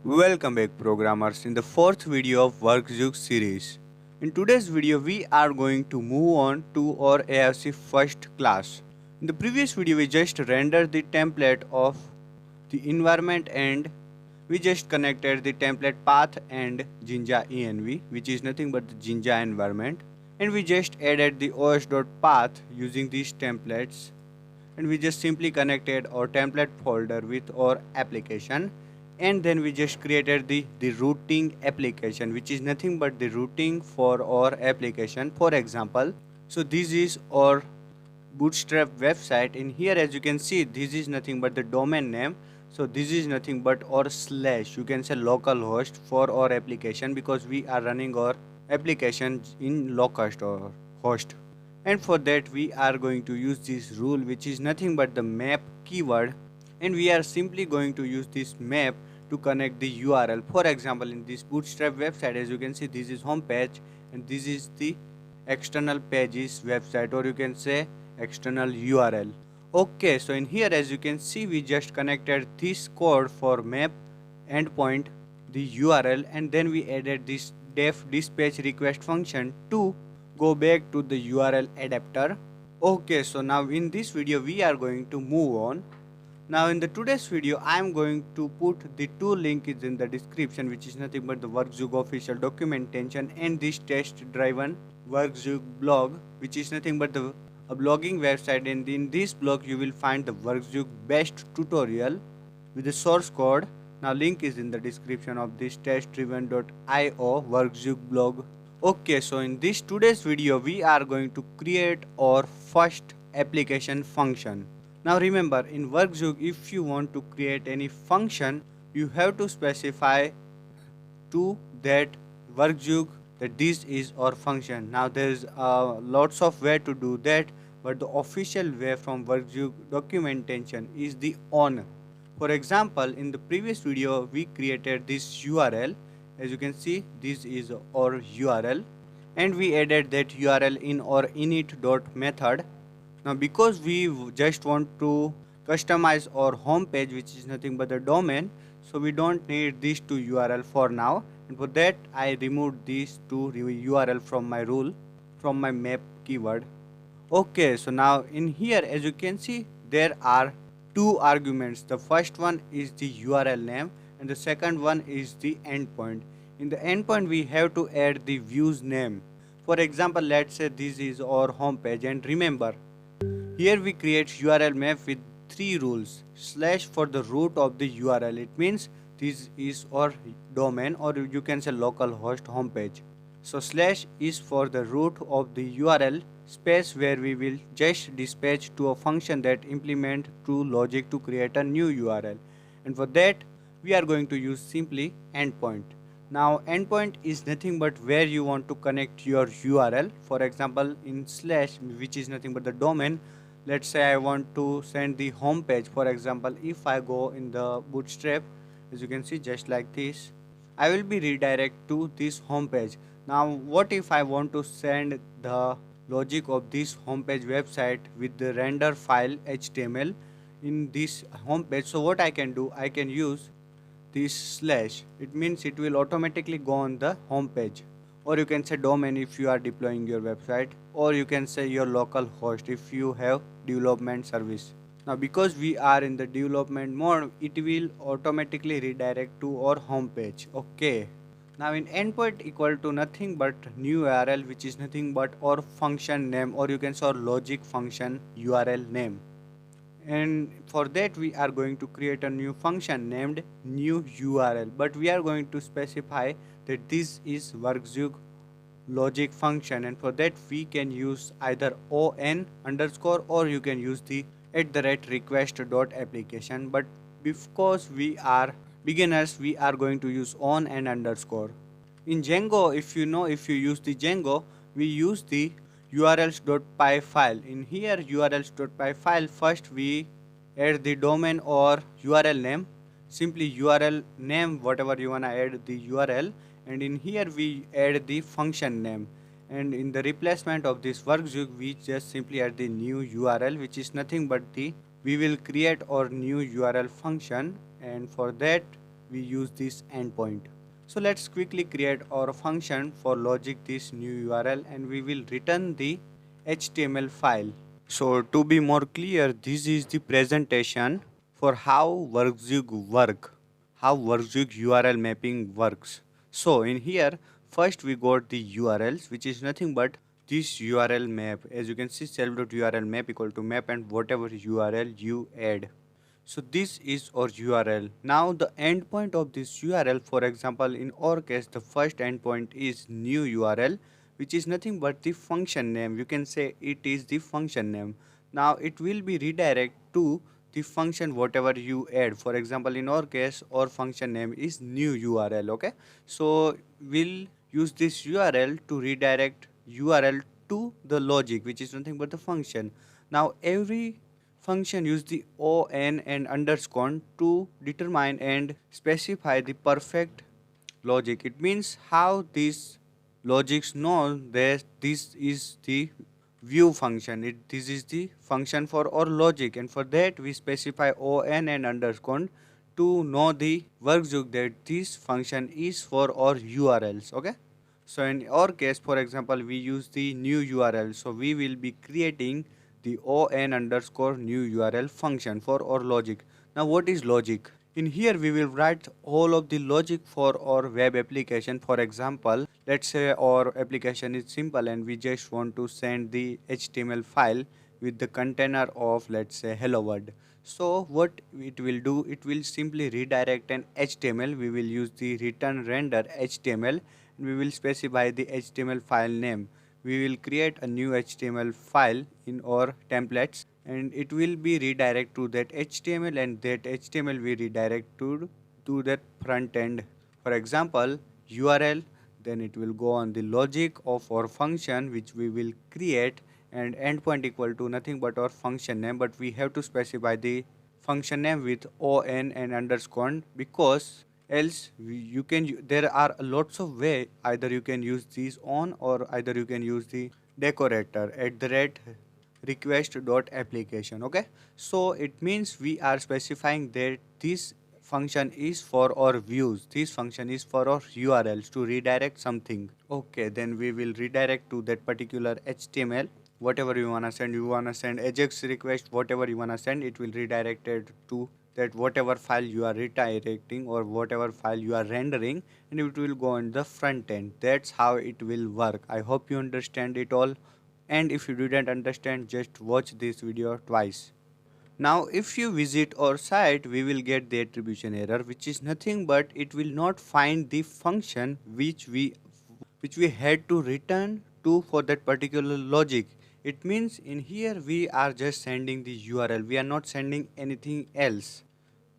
Welcome back programmers in the fourth video of WorkZook series. In today's video we are going to move on to our AFC first class. In the previous video we just rendered the template of the environment and we just connected the template path and Jinja env, which is nothing but the Jinja environment, and we just added the os.path using these templates, and we just simply connected our template folder with our application, and then we just created the routing application, which is nothing but the routing for our application. For example, so this is our bootstrap website. In here, as you can see, this is nothing but the domain name. So this is nothing but our slash, you can say, localhost for our application, because we are running our application in localhost or host. And for that we are going to use this rule, which is nothing but the map keyword, and we are simply going to use this map to connect the URL. For example, in this bootstrap website, as you can see, this is home page and this is the external pages website, or you can say external URL. Okay, so in here, as you can see, we just connected this code for map endpoint, the URL, and then we added this def dispatch request function to go back to the URL adapter. Okay, so now in this video we are going to move on. Now in the today's video I am going to put the two links in the description, which is nothing but the WorkZook official documentation and this test driven WorkZook blog, which is nothing but a blogging website, and in this blog you will find the WorkZook best tutorial with the source code. Now link is in the description of this testdriven.io WorkZook blog. Okay, so in this today's video we are going to create our first application function. Now remember, in WorkZook, if you want to create any function, you have to specify to that WorkZook that this is our function. Now there is lots of way to do that, but the official way from WorkZook documentation is the on. For example, in the previous video we created this URL. As you can see, this is our URL, and we added that URL in our init.method. Now because we just want to customize our home page, which is nothing but the domain, so we don't need these two URL for now, and for that I removed these two URL from my rule, from my map keyword. Okay, so now in here, as you can see, there are two arguments. The first one is the URL name and the second one is the endpoint. In the endpoint we have to add the views name. For example, let's say this is our home page, and remember, here we create URL map with three rules. Slash for the root of the URL, it means this is our domain, or you can say localhost homepage. So slash is for the root of the URL, space where we will just dispatch to a function that implement true logic to create a new URL, and for that we are going to use simply endpoint. Now endpoint is nothing but where you want to connect your URL. For example, in slash, which is nothing but the domain, let's say I want to send the home page. For example, if I go in the bootstrap, as you can see, just like this, I will be redirect to this home page. Now what if I want to send the logic of this homepage website with the render file HTML in this homepage? So what I can do, I can use this slash. It means it will automatically go on the home page, or you can say domain if you are deploying your website, or you can say your local host if you have development service. Now because we are in the development mode, it will automatically redirect to our home page. Okay, now in endpoint equal to nothing but new URL, which is nothing but our function name, or you can say our logic function URL name. And for that we are going to create a new function named new URL, but we are going to specify that this is WorkZook logic function, and for that we can use either on underscore, or you can use the @request.application, but because we are beginners we are going to use on and underscore. In Django, if you know, if you use the Django, we use the urls.py file. In here urls.py file, first we add the domain or URL name, simply URL name, whatever you wanna add the URL, and in here we add the function name, and in the replacement of this WorkZook we just simply add the new URL, which is nothing but the we will create our new URL function, and for that we use this endpoint. So let's quickly create our function for logic this new URL, and we will return the HTML file. So to be more clear, this is the presentation for how Workzug how Workzug URL mapping works. So in here, first we got the URLs, which is nothing but this URL map. As you can see, self.url map equal to map and whatever URL you add. So this is our URL. Now the endpoint of this URL, for example, in our case, the first endpoint is new URL, which is nothing but the function name. You can say it is the function name. Now it will be redirect to the function whatever you add. For example, in our case, our function name is new URL. Okay, so we'll use this URL to redirect URL to the logic, which is nothing but the function. Now every function use the on and underscore to determine and specify the perfect logic. It means how these logics know that this is the view function. This is the function for our logic, and for that we specify on and underscore to know the workzug that this function is for our URLs. Okay. So in our case, for example, we use the new URL. So we will be creating the on underscore new URL function for our logic. Now what is logic? In here we will write all of the logic for our web application. For example, let's say our application is simple and we just want to send the HTML file with the container of, let's say, hello world. So what it will do, it will simply redirect an HTML. We will use the return render HTML, and we will specify the HTML file name. We will create a new HTML file in our templates, and it will be redirect to that HTML, and that HTML we redirect to that front end. For example, URL, then it will go on the logic of our function which we will create, and endpoint equal to nothing but our function name, but we have to specify the function name with on and underscore, because else you can there are lots of way. Either you can use these on, or either you can use the decorator at the rate request dot application. Okay, so it means we are specifying that this function is for our views, this function is for our URLs to redirect something. Okay, then we will redirect to that particular HTML. Whatever you wanna send, you wanna send ajax request, whatever you wanna send, it will redirect it to that whatever file you are redirecting or whatever file you are rendering, and it will go on the front end. That's how it will work. I hope you understand it all, and if you didn't understand, just watch this video twice. Now if you visit our site, we will get the attribution error, which is nothing but it will not find the function which we had to return to for that particular logic. It means in here we are just sending the URL, we are not sending anything else.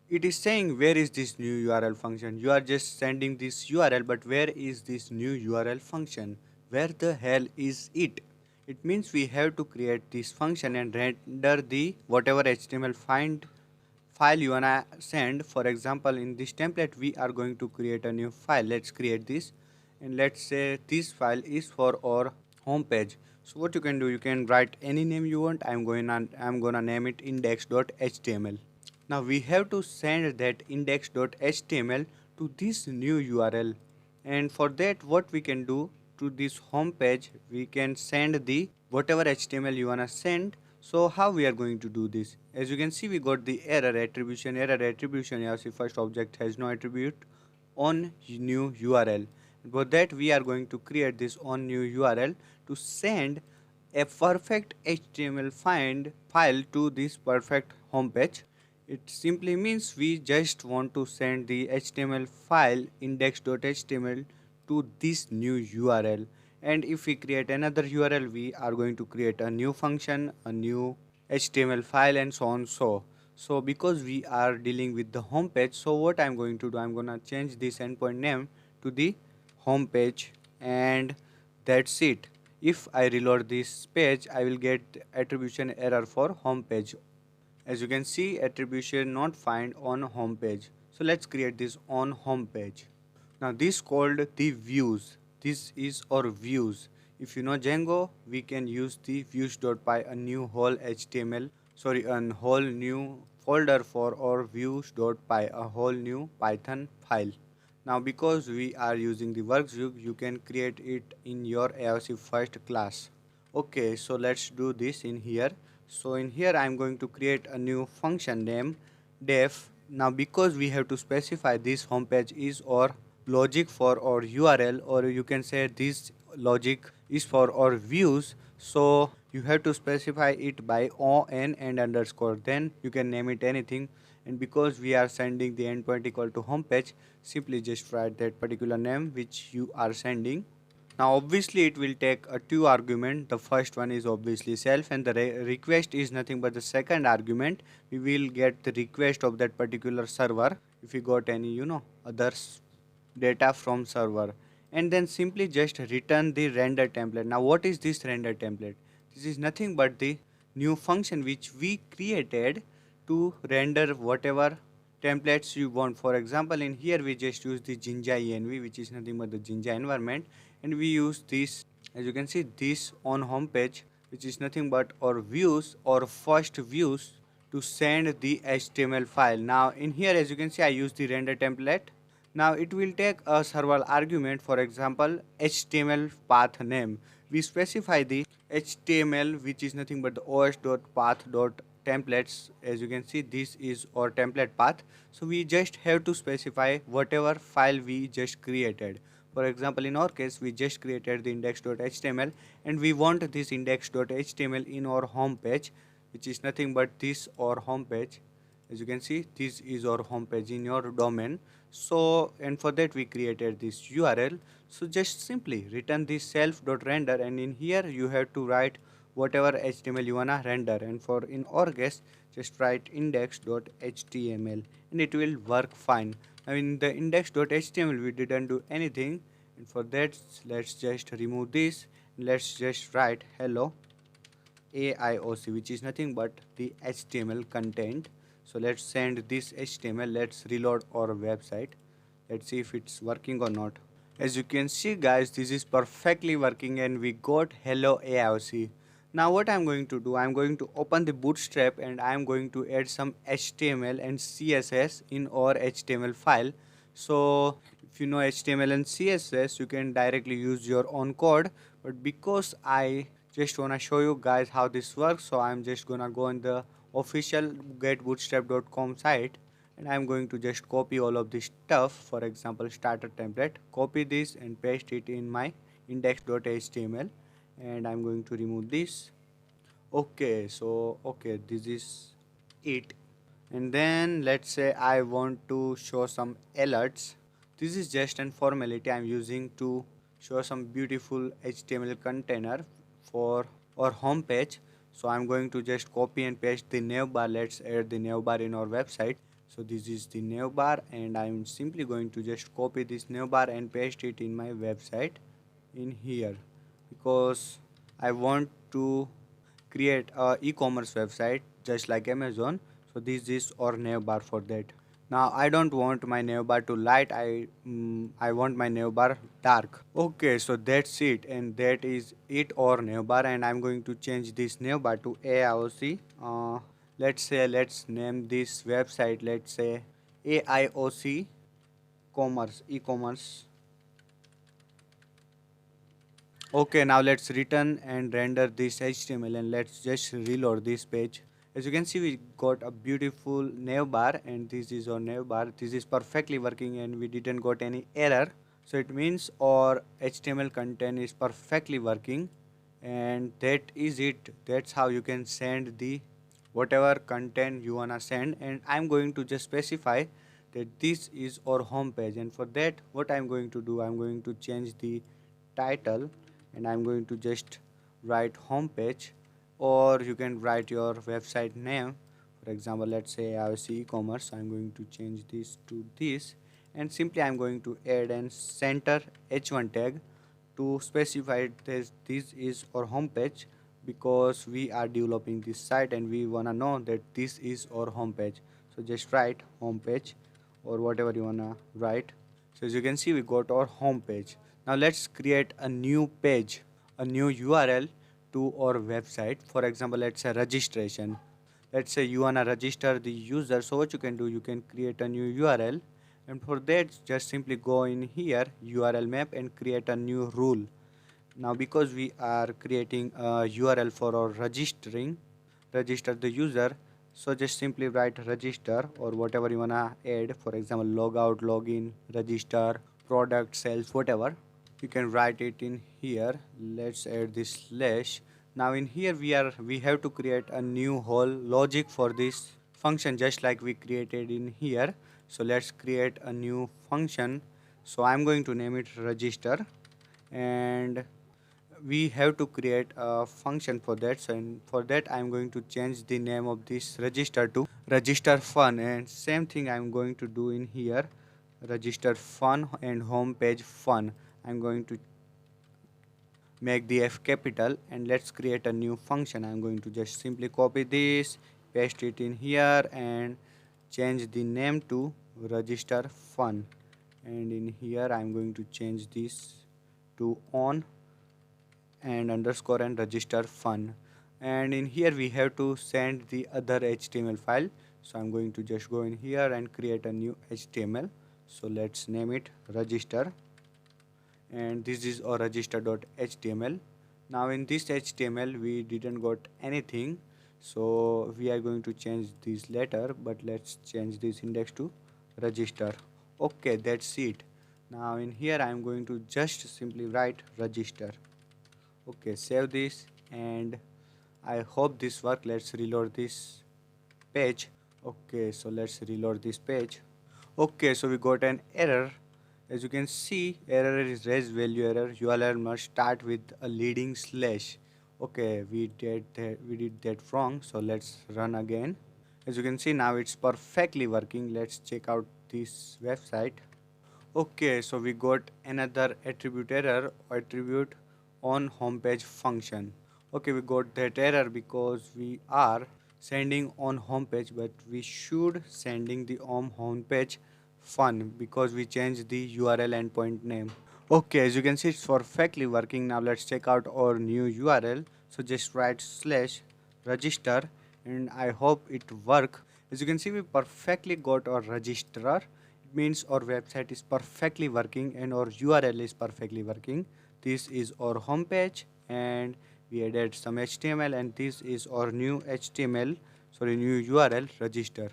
It is saying where is this new URL function. You are just sending this URL, but where is this new URL function? Where the hell is it? It means we have to create this function and render the whatever HTML file you wanna send. For example, in this template we are going to create a new file. Let's create this, and let's say this file is for our home page. So what you can do, you can write any name you want. I'm gonna name it index.html. Now we have to send that index.html to this new URL, and for that what we can do, to this home page we can send the whatever HTML you wanna send. So how we are going to do this? As you can see, we got the error attribution as the first object has no attribute on new URL. For that we are going to create this on new URL to send a perfect HTML file to this perfect home page. It simply means we just want to send the HTML file index.html to this new URL. And if we create another URL, we are going to create a new function, a new HTML file, and so on. So because we are dealing with the home page, so what I'm going to do, I'm gonna change this endpoint name to the home page, and that's it. If I reload this page, I will get attribution error for home page. As you can see, attribution not find on home page. So let's create this on home page. Now this called the views. This is our views. If you know Django, we can use the views.py, a new whole HTML, a whole new folder for our views.py, a whole new Python file. Now because we are using the workzug, you can create it in your AOC first class. Okay, so let's do this in here. So in here I'm going to create a new function name def. Now because we have to specify this homepage is our logic for our URL, or you can say this logic is for our views, so you have to specify it by on and underscore, then you can name it anything. And because we are sending the endpoint equal to homepage, simply just write that particular name which you are sending. Now obviously it will take a two argument. The first one is obviously self, and the request is nothing but the second argument. We will get the request of that particular server if we got any others data from server, and then simply just return the render template. Now what is this render template? This is nothing but the new function which we created to render whatever templates you want. For example, in here we just use the Jinja env, which is nothing but the Jinja environment, and we use this, as you can see, this on home page, which is nothing but our views or first views, to send the HTML file. Now in here, as you can see, I use the render template. Now it will take a server argument, for example HTML path name. We specify the HTML, which is nothing but the os.path.templates. As you can see, this is our template path. So we just have to specify whatever file we just created. For example, in our case, we just created the index.html, and we want this index.html in our home page, which is nothing but this our home page. As you can see, this is our home page in your domain. So, and for that we created this URL. So just simply return this self.render, and in here you have to write whatever HTML you wanna render, and for in our case just write index.html and it will work fine. Now in the index.html we didn't do anything, and for that let's just remove this. Let's just write hello AIOC, which is nothing but the HTML content. So let's send this HTML. Let's reload our website. Let's see if it's working or not. As you can see guys, this is perfectly working and we got hello AIOC. Now what I'm going to do, I'm going to open the bootstrap and I'm going to add some HTML and CSS in our HTML file. So if you know HTML and CSS, you can directly use your own code, but because I just wanna show you guys how this works, so I'm just gonna go on the official getbootstrap.com site, and I'm going to just copy all of this stuff. For example, starter template, copy this and paste it in my index.html, and I'm going to remove this. Okay, so okay, this is it. And then let's say I want to show some alerts. This is just an formality I'm using to show some beautiful HTML container for our home page. So I'm going to just copy and paste the navbar. Let's add the navbar in our website. So this is the navbar, and I'm simply going to just copy this navbar and paste it in my website in here, because I want to create a e-commerce website just like Amazon. So this is our navbar for that. Now I don't want my navbar to light. I want my navbar dark. Okay, so that's it, and that is it, our navbar, and I'm going to change this navbar to AIOC. Let's name this website, let's say AIOC commerce e-commerce. Okay, now let's return and render this HTML, and let's just reload this page. As you can see, we got a beautiful navbar, and this is our navbar. This is perfectly working and we didn't got any error. So it means our HTML content is perfectly working, and that is it. That's how you can send the whatever content you wanna send. And I'm going to just specify that this is our home page, and for that what I'm going to do, I'm going to change the title, and I'm going to just write home page, or you can write your website name. For example, let's say IOC e-commerce. I'm going to change this to this, and simply I'm going to add and center h1 tag to specify this is our home page, because we are developing this site and we wanna know that this is our home page. So just write home page or whatever you wanna write. So as you can see, we got our home page. Now let's create a new page, a new URL to our website. For example, let's say registration. let's say you wanna register the user. So what you can do, you can create a new URL, and for that just simply go in here URL map and create a new rule. Now because we are creating a URL for our register the user, so just simply write register or whatever you wanna add, for example logout, login, register, product, sales, whatever you can write it in here. Let's add this slash. Now in here we have to create a new whole logic for this function just like we created in here. So let's create a new function. So I'm going to name it register, and we have to create a function for that. So for that I'm going to change the name of this register to register fun, and same thing I'm going to do in here, register fun and home page fun. I'm going to make the F capital, and let's create a new function. I'm going to just simply copy this, paste it in here, and change the name to register fun, and in here I'm going to change this to on and underscore and register fun, and in here we have to send the other HTML file. So I'm going to just go in here and create a new HTML. So let's name it register, and this is our register.html. Now in this HTML we didn't got anything, so we are going to change this later, but let's change this index to register. Okay, that's it. Now in here I am going to just simply write register. Okay, save this, and I hope this work. Let's reload this page. Okay, so let's reload this page. Okay, so we got an error. As you can see, error is res value error. URL must start with a leading slash. Okay, we did that wrong. So let's run again. As you can see, now it's perfectly working. Let's check out this website. Okay, so we got another attribute error, attribute on homepage function. Okay, we got that error because we are sending on homepage, but we should sending the on homepage fun because we changed the URL endpoint name. Okay, as you can see, it's perfectly working. Now let's check out our new URL. So just write slash register, and I hope it work. As you can see, we perfectly got our registrar. It means our website is perfectly working and our URL is perfectly working. This is our homepage, and we added some HTML, and this is our new new URL register,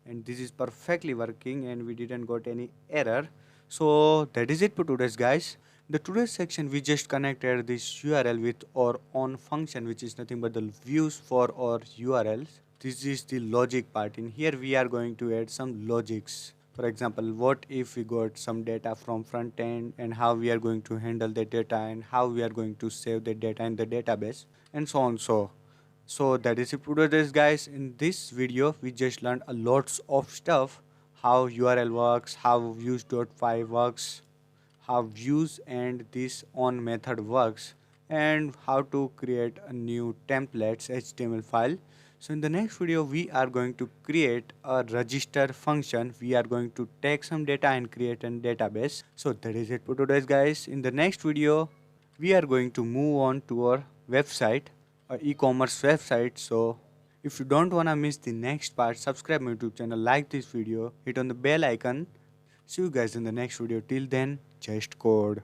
and this is perfectly working and we didn't got any error. So that is it for today's guys. The today's section we just connected this URL with our own function, which is nothing but the views for our URLs. This is the logic part. In here we are going to add some logics. For example, what if we got some data from front end, and how we are going to handle the data, and how we are going to save the data in the database, and so on. So that is it for today's guys. In this video we just learned a lots of stuff, how URL works, how views.py works, how views and this on method works, and how to create a new templates HTML file. So in the next video we are going to create a register function. We are going to take some data and create a database. So that is it for today's guys. In the next video we are going to move on to our website, our e-commerce website. So if you don't wanna miss the next part, subscribe my YouTube channel, like this video, hit on the bell icon. See you guys in the next video. Till then, just code.